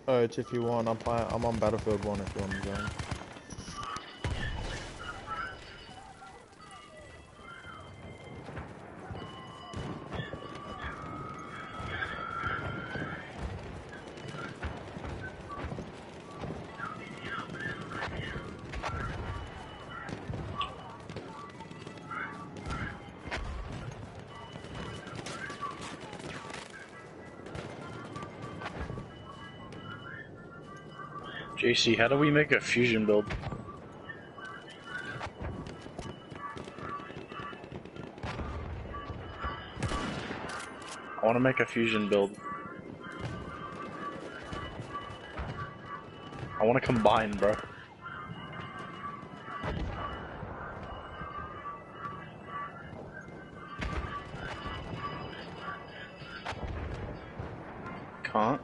urge if you want. I'm on Battlefield 1 if you want to join. JC, how do we make a fusion build? I want to make a fusion build. I want to combine, bro. Can't.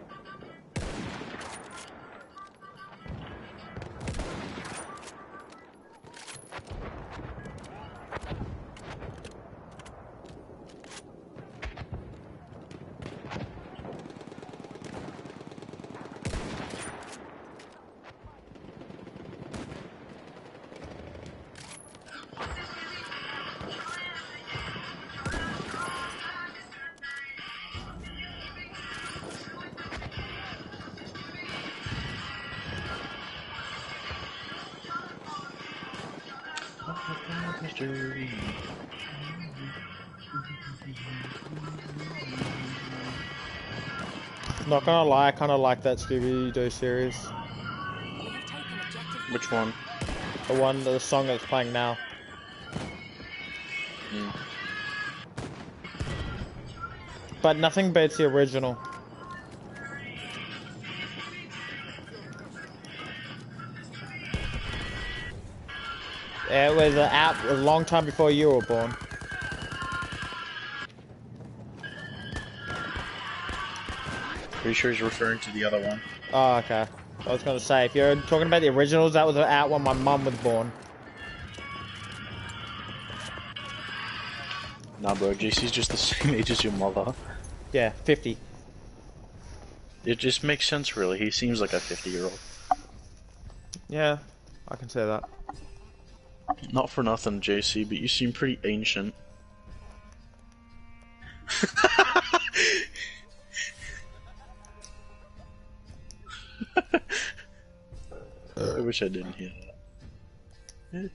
Not gonna lie, I kind of like that Scooby-Doo series. Which one? The song that's playing now. But nothing beats the original. It was out a long time before you were born. Pretty sure he's referring to the other one. Oh, okay. I was gonna say, if you're talking about the originals, that was out when my mum was born. Nah, bro, JC's just the same age as your mother. Yeah, 50. It just makes sense, really. He seems like a 50-year-old. Yeah, I can say that. Not for nothing, JC, but you seem pretty ancient. I wish I didn't hear that.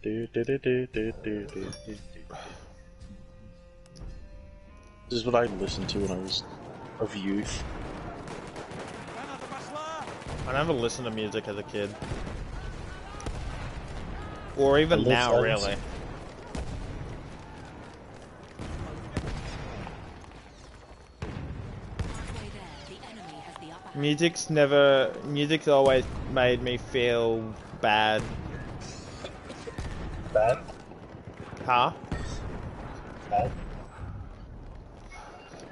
This is what I listened to when I was of youth. I never listened to music as a kid. Or even now, really. Music's always made me feel bad. Bad? Huh? Bad?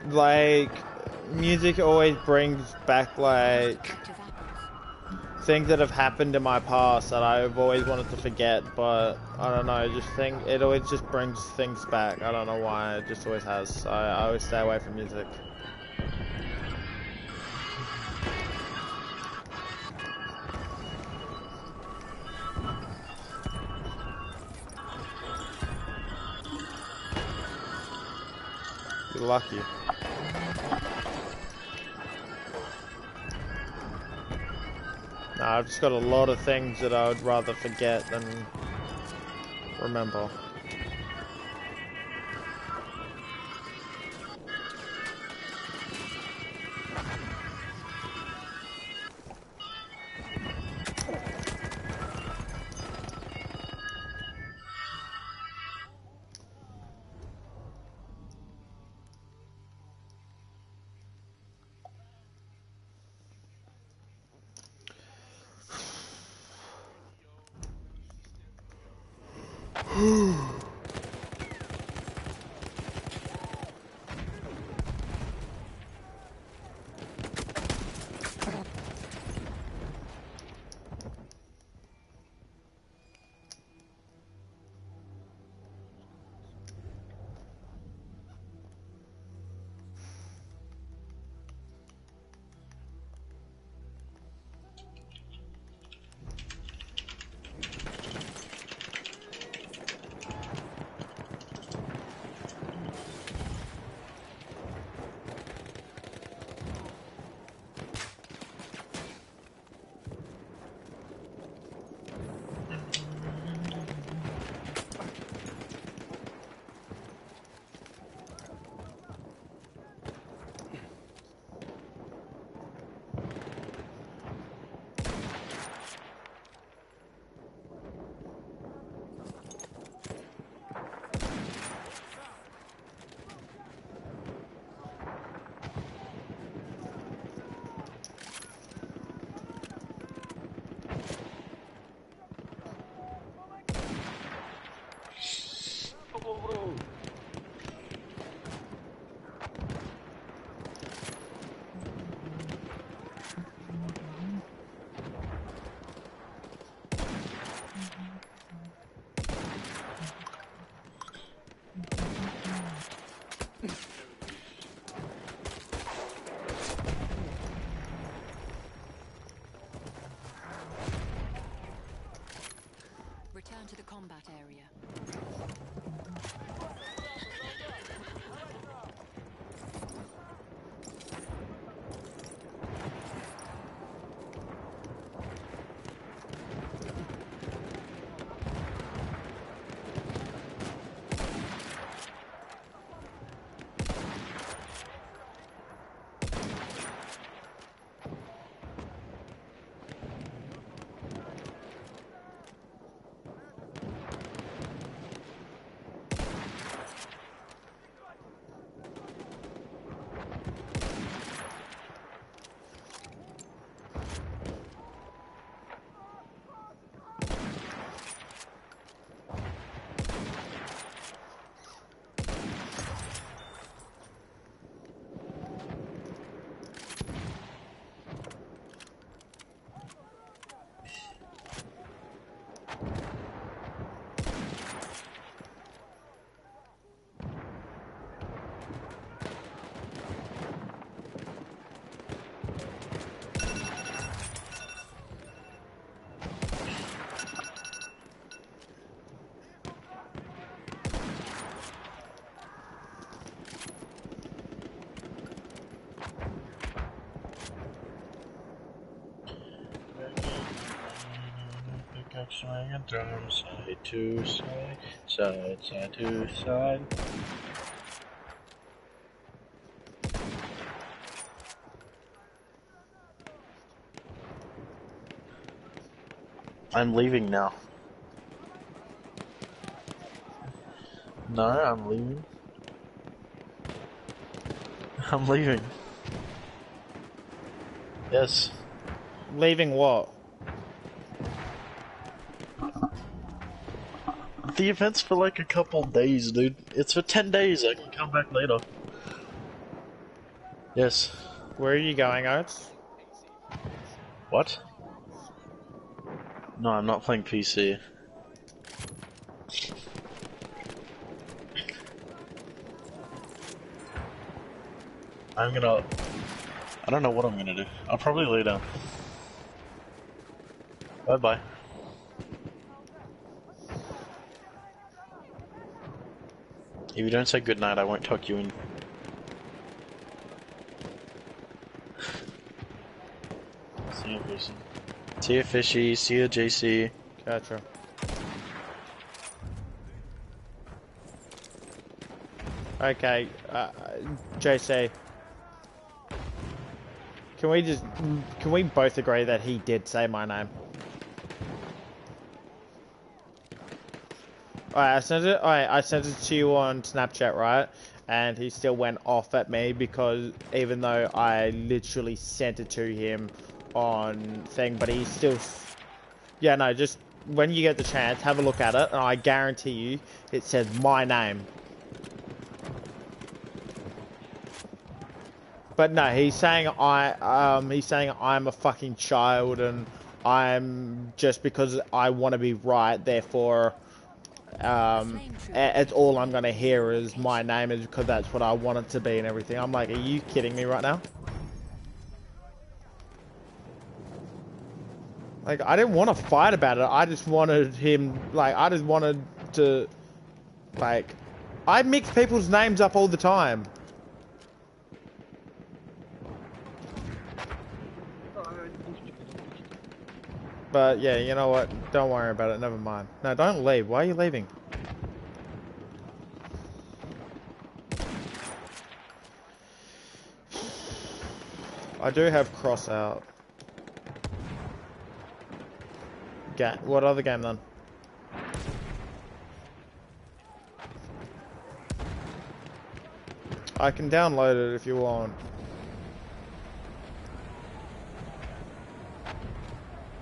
Like, music always brings back, like, things that have happened in my past that I've always wanted to forget, but I don't know, it always just brings things back. I don't know why, it just always has. So I always stay away from music. You're lucky. Nah, I've just got a lot of things that I would rather forget than remember. Return to the combat area. Pick up swing and throw side to side, side to side. I'm leaving now. No, I'm leaving. I'm leaving. Yes. Leaving what? The event's for like a couple days, dude. It's for 10 days. I can come back later. Yes. Where are you going, Oates? What? No, I'm not playing PC. I don't know what I'm gonna do. I'll probably lay down. Bye bye. If you don't say goodnight, I won't tuck you in. See you, Fishy. See you, Fishy. See you, JC. Gotcha. Okay, JC. Can we both agree that he did say my name? Alright, I sent it to you on Snapchat, right? And he still went off at me because even though I literally sent it to him on thing, but he still... Yeah, no, just when you get the chance, have a look at it, and I guarantee you, it says my name. But no, he's saying I'm a fucking child, and I'm just because I want to be right, therefore, it's all I'm gonna hear is my name is because that's what I want it to be and everything. I'm like, are you kidding me right now? Like, I didn't want to fight about it. I just wanted him, like, I just wanted to, like, I mix people's names up all the time. But yeah, you know what? Don't worry about it. Never mind. No, don't leave. Why are you leaving? I do have cross out. What other game then? I can download it if you want.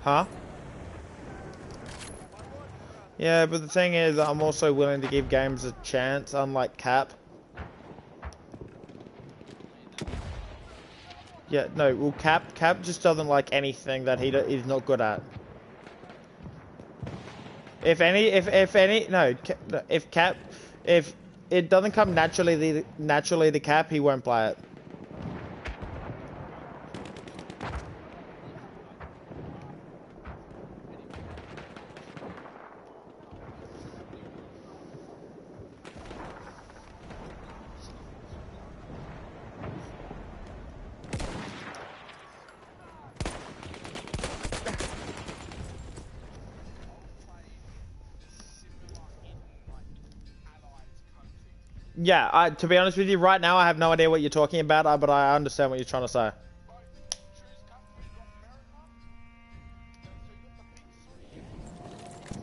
Huh? Yeah, but the thing is, I'm also willing to give games a chance, unlike Cap. Yeah, no, well, Cap just doesn't like anything that he's not good at. If it doesn't come naturally to Cap, he won't play it. Yeah, to be honest with you, right now I have no idea what you're talking about, but I understand what you're trying to say.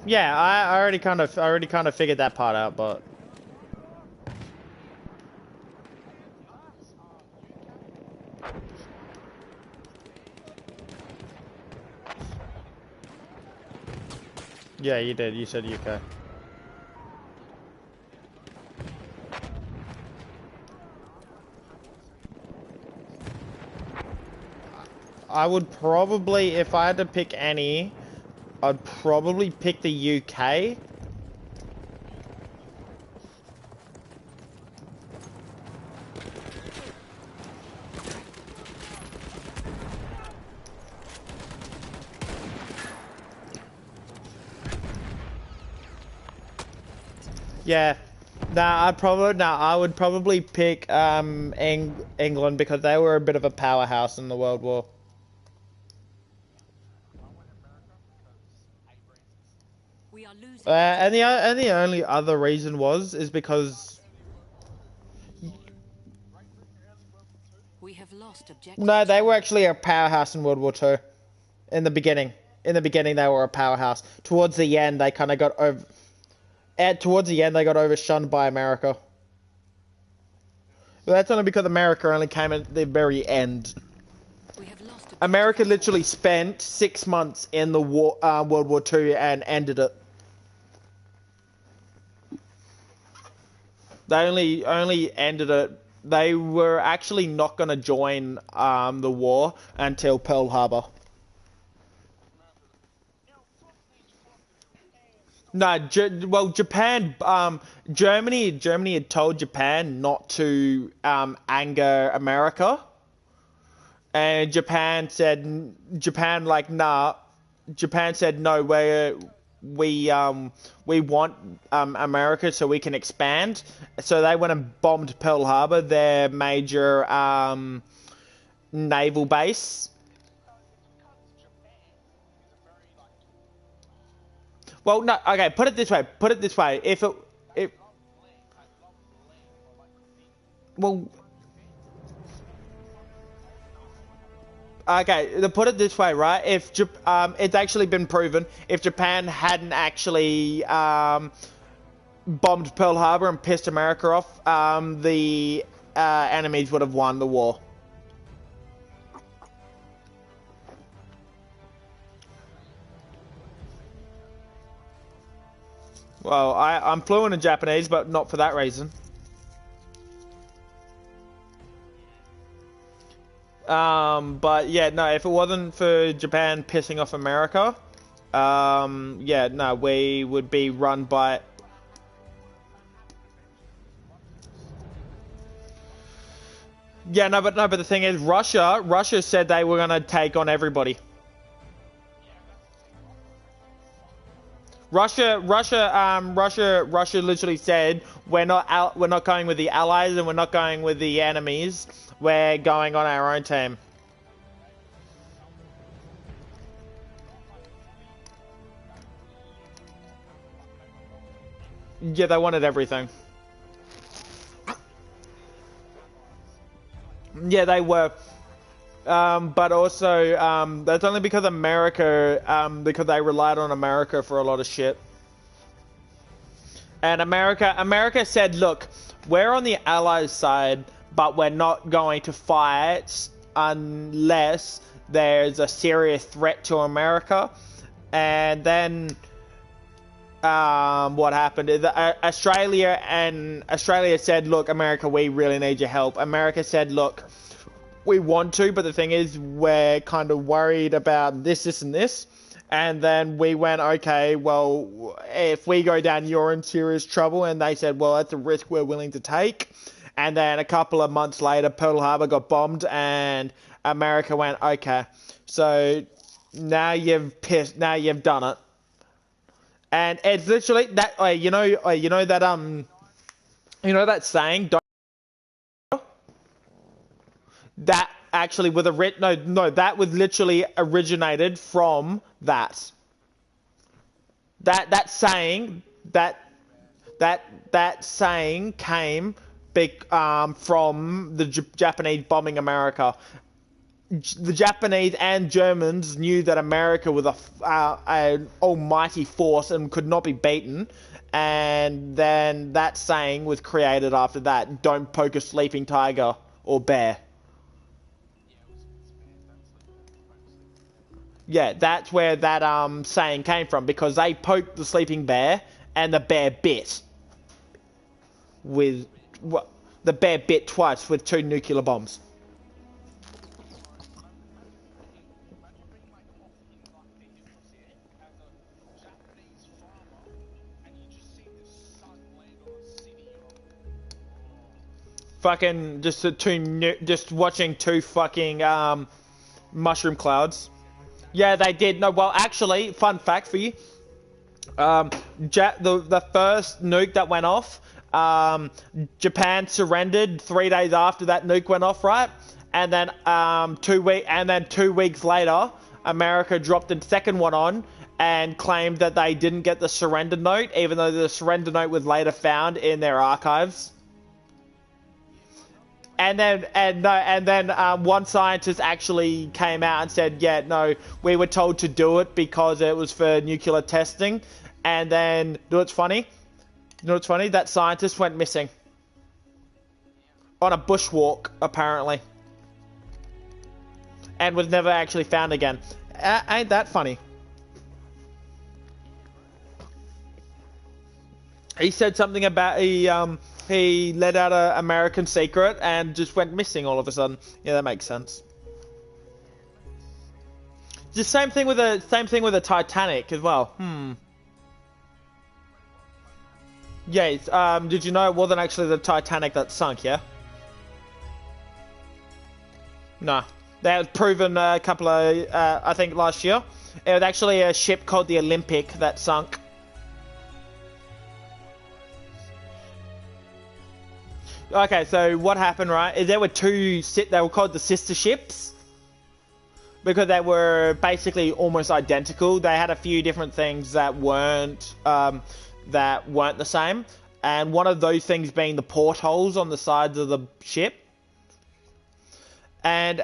Yeah, I already kind of figured that part out, but yeah, you did. You said UK. I would probably, if I had to pick any, I'd probably pick the UK. Yeah. I would probably pick England because they were a bit of a powerhouse in the World War. We are losing. And the only other reason is because We have lost objective. no, they were actually a powerhouse in World War Two. In the beginning, they were a powerhouse. Towards the end, they kind of got over. Towards the end, they got overshone by America. But that's only because America only came at the very end. We have lost. America literally spent 6 months in the war, World War Two, and ended it. They only ended it. They were actually not going to join the war until Pearl Harbor. No, well, Japan, Germany had told Japan not to anger America, and Japan said, nah. Japan said no. We want America so we can expand. So they went and bombed Pearl Harbor, their major naval base. Well, no, okay, put it this way. Well, okay, to put it this way, right? It's actually been proven, if Japan hadn't actually bombed Pearl Harbor and pissed America off, the enemies would have won the war. Well, I'm fluent in Japanese, but not for that reason. But yeah, no, if it wasn't for Japan pissing off America, yeah, no, we would be run by... Yeah, but the thing is, Russia said they were gonna take on everybody. Russia literally said we're not going with the allies and we're not going with the enemies. We're going on our own team. Yeah, they wanted everything. Yeah, they were. But also, that's only because because they relied on America for a lot of shit. And America said, look, we're on the Allies' side, but we're not going to fight unless there's a serious threat to America. And then, what happened is Australia said, look, America, we really need your help. America said, look, we want to, but the thing is, we're kind of worried about this, and this. And then we went, okay, well, if we go down, you're in serious trouble. And they said, well, that's a risk we're willing to take. And then a couple of months later, Pearl Harbor got bombed, and America went, okay, so now you've done it. And it's literally that, you know that saying, don't. That actually with a that was literally originated from that. That saying That saying came from the Japanese bombing America. The Japanese and Germans knew that America was an almighty force and could not be beaten, and then that saying was created after that: "Don't poke a sleeping tiger or bear." Yeah, that's where that saying came from, because they poked the sleeping bear and the bear bit. The bear bit twice with 2 nuclear bombs. Fucking just watching 2 fucking mushroom clouds. Yeah, they did. No, well, actually, fun fact for you. The first nuke that went off, Japan surrendered 3 days after that nuke went off, right? And then 2 weeks later, America dropped the second one on and claimed that they didn't get the surrender note, even though the surrender note was later found in their archives. And then one scientist actually came out and said, yeah, no, we were told to do it because it was for nuclear testing. And then, you know what's funny? That scientist went missing. On a bushwalk, apparently. And was never actually found again. Ain't that funny? He said something about he let out an American secret and just went missing all of a sudden. Yeah, that makes sense. The same thing with the Titanic as well. Yeah, did you know it wasn't actually the Titanic that sunk, yeah? No. That was proven a couple of, I think last year. It was actually a ship called the Olympic that sunk. Okay, so what happened, right, is there were they were called the sister ships. Because they were basically almost identical. They had a few different things that weren't the same. And one of those things being the portholes on the sides of the ship. And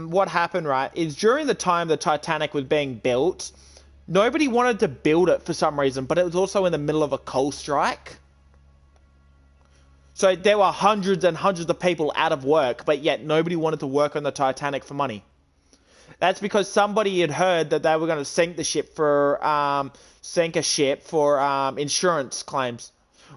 what happened, right, is during the time the Titanic was being built, nobody wanted to build it for some reason, but it was also in the middle of a coal strike. So there were hundreds and hundreds of people out of work, but yet nobody wanted to work on the Titanic for money. That's because somebody had heard that they were going to sink a ship for insurance claims.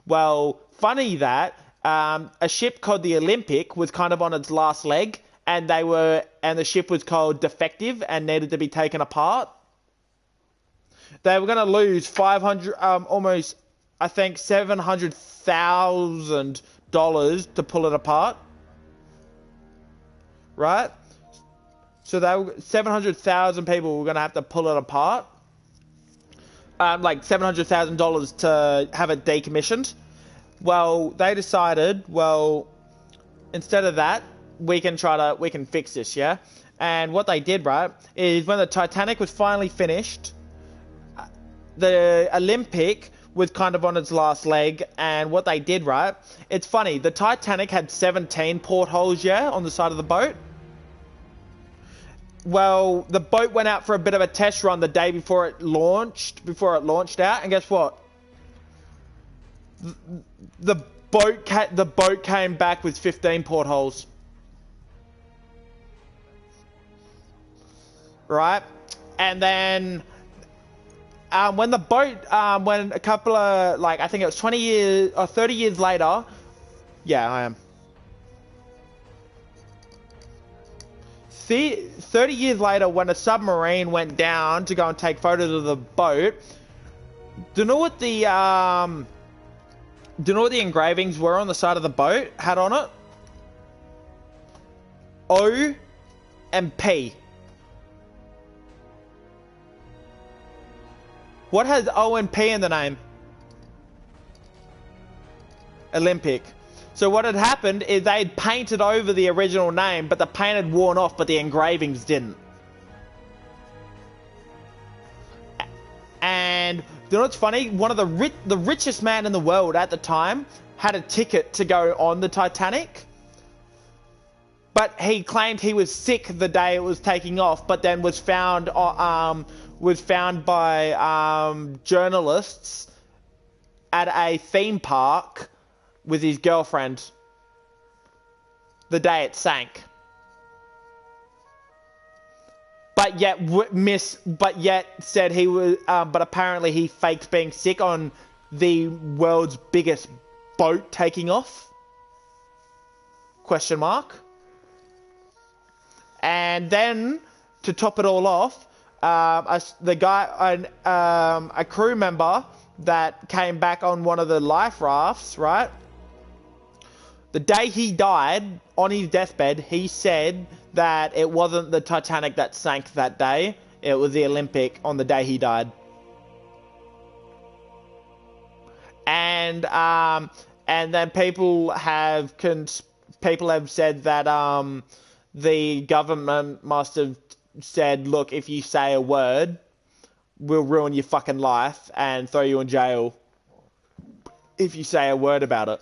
Well, funny that a ship called the Olympic was kind of on its last leg, and the ship was called defective and needed to be taken apart. They were going to lose almost, I think, $700,000 to pull it apart. Right? So 700,000 people were going to have to pull it apart. Like $700,000 to have it decommissioned. Well, they decided, well, instead of that, we can fix this, yeah? And what they did, right, is when the Titanic was finally finished, the Olympic was kind of on its last leg, and what they did, right, it's funny, the Titanic had 17 portholes, yeah, on the side of the boat. Well, the boat went out for a bit of a test run the day before it launched out, and guess what? The boat came back with 15 portholes. Right? And then when the boat when a couple of, like, I think it was 20 years or 30 years later, yeah, I am. 30 years later, when a submarine went down to go and take photos of the boat, do you know what the engravings were on the side of the boat had on it? O and P. What has O and P in the name? Olympic. So what had happened is they had painted over the original name, but the paint had worn off, but the engravings didn't. And you know what's funny? One of the richest man in the world at the time had a ticket to go on the Titanic. But he claimed he was sick the day it was taking off, but then was found by journalists at a theme park with his girlfriend the day it sank. But yet said he was, but apparently he faked being sick on the world's biggest boat taking off? Question mark. And then, to top it all off, a crew member that came back on one of the life rafts, right? The day he died, on his deathbed, he said that it wasn't the Titanic that sank that day. It was the Olympic on the day he died. And then people have said that the government must have said, look, if you say a word, we'll ruin your fucking life and throw you in jail if you say a word about it.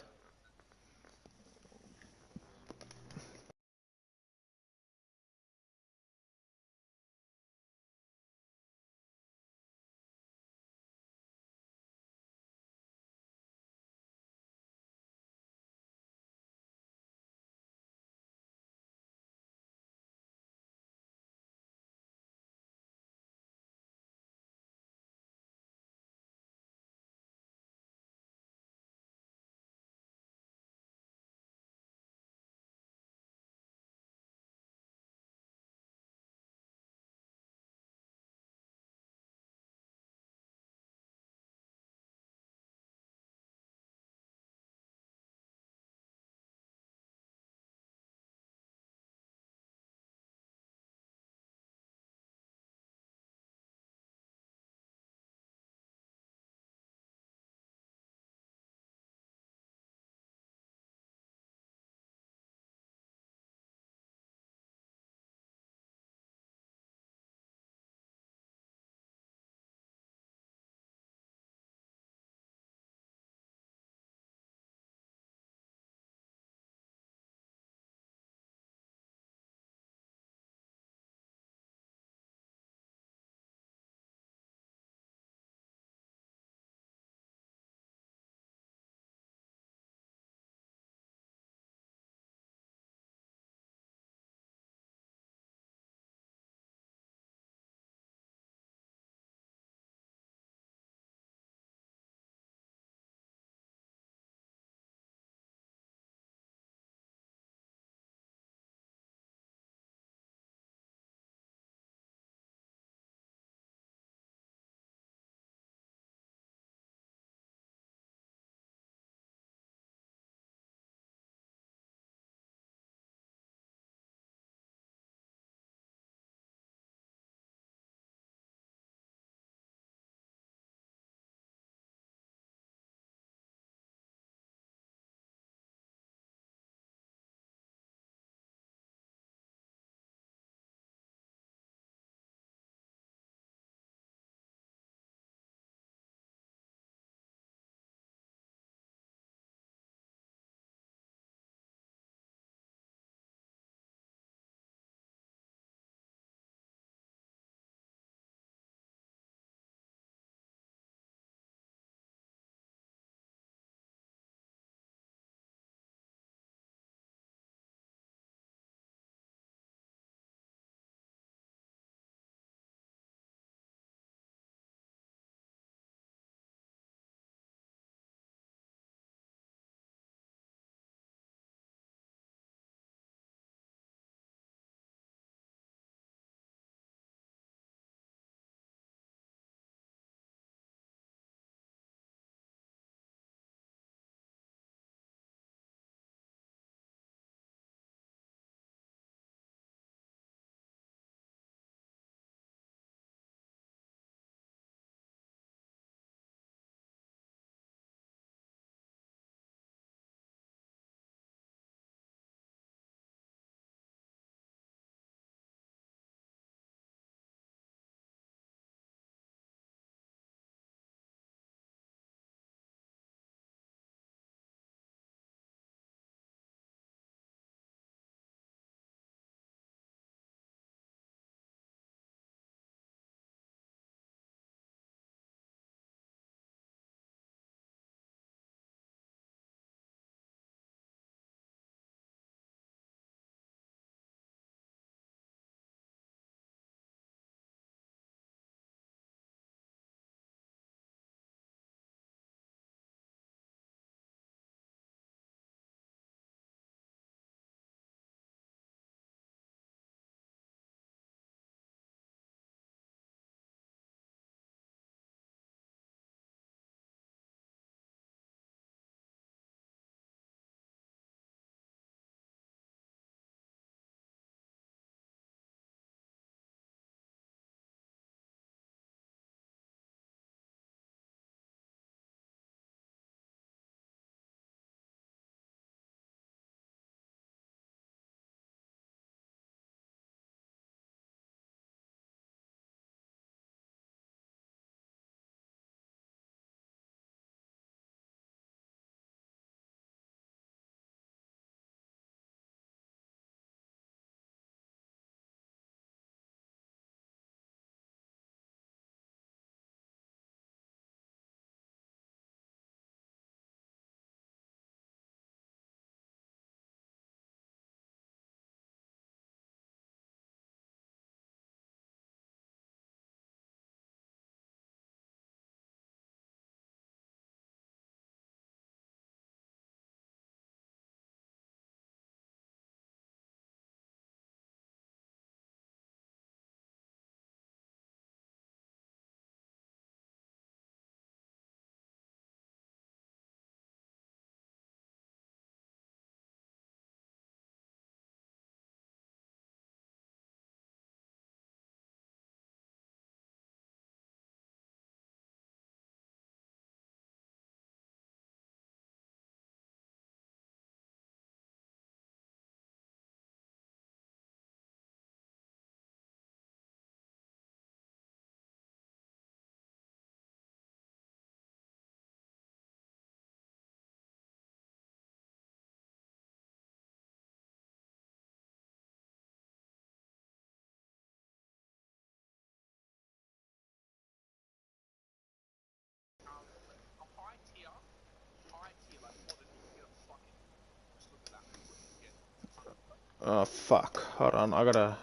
Oh fuck. Hold on, I gotta